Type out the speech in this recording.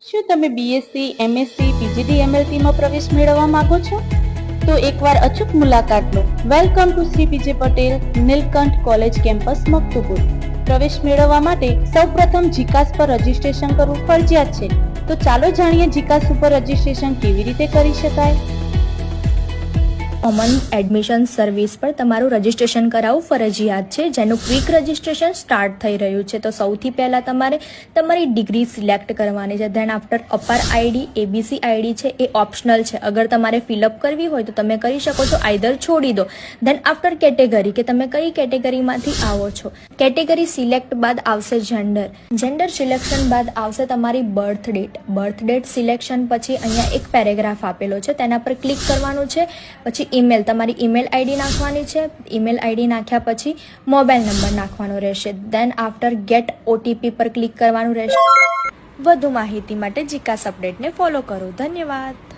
શું તમે BSc, MSc, PGD, એમએલટીમાં પ્રવેશ મેળવવા માંગો છો? તો એકવાર અચૂક મુલાકાત લો. Welcome to Shri P J Patel Neelkanth college campus Maktupur. પ્રવેશ મેળવવા માટે સૌપ્રથમ જીકાસ પર રજીસ્ટ્રેશન કરવું ફરજિયાત છે. તો ચાલો જાણીએ જીકાસ ઉપર રજીસ્ટ્રેશન કેવી રીતે કરી શકાય. કોમન એડમિશન સર્વિસ પર તમારું રજિસ્ટ્રેશન કરાવવું ફરજિયાત છે, જેનું ક્વિક રજિસ્ટ્રેશન સ્ટાર્ટ થઈ રહ્યું છે. તો સૌથી પહેલાં તમારે તમારી ડિગ્રી સિલેક્ટ કરવાની છે. ધેન આફ્ટર અપાર આઈડી, એબીસી આઈડી છે એ ઓપ્શનલ છે. અગર તમારે ફિલઅપ કરવી હોય તો તમે કરી શકો છો, આઈધર છોડી દો. ધેન આફ્ટર કેટેગરી, કે તમે કઈ કેટેગરીમાંથી આવો છો. કેટેગરી સિલેક્ટ બાદ આવશે જેન્ડર. જેન્ડર સિલેક્શન બાદ આવશે તમારી birth date. Birth date selection પછી અહીંયા એક પેરેગ્રાફ આપેલો છે, તેના પર ક્લિક કરવાનું છે. પછી ઈમેલ, તમારી ઈમેલ આઈડી નાખવાની છે. ઈમેલ આઈડી નાખ્યા પછી મોબાઈલ નંબર નાખવાનો રહેશે. દેન આફ્ટર ગેટ ઓટીપી પર ક્લિક કરવાનું રહેશે. વધુ માહિતી માટે જીકાસ અપડેટને ફોલો કરો. ધન્યવાદ.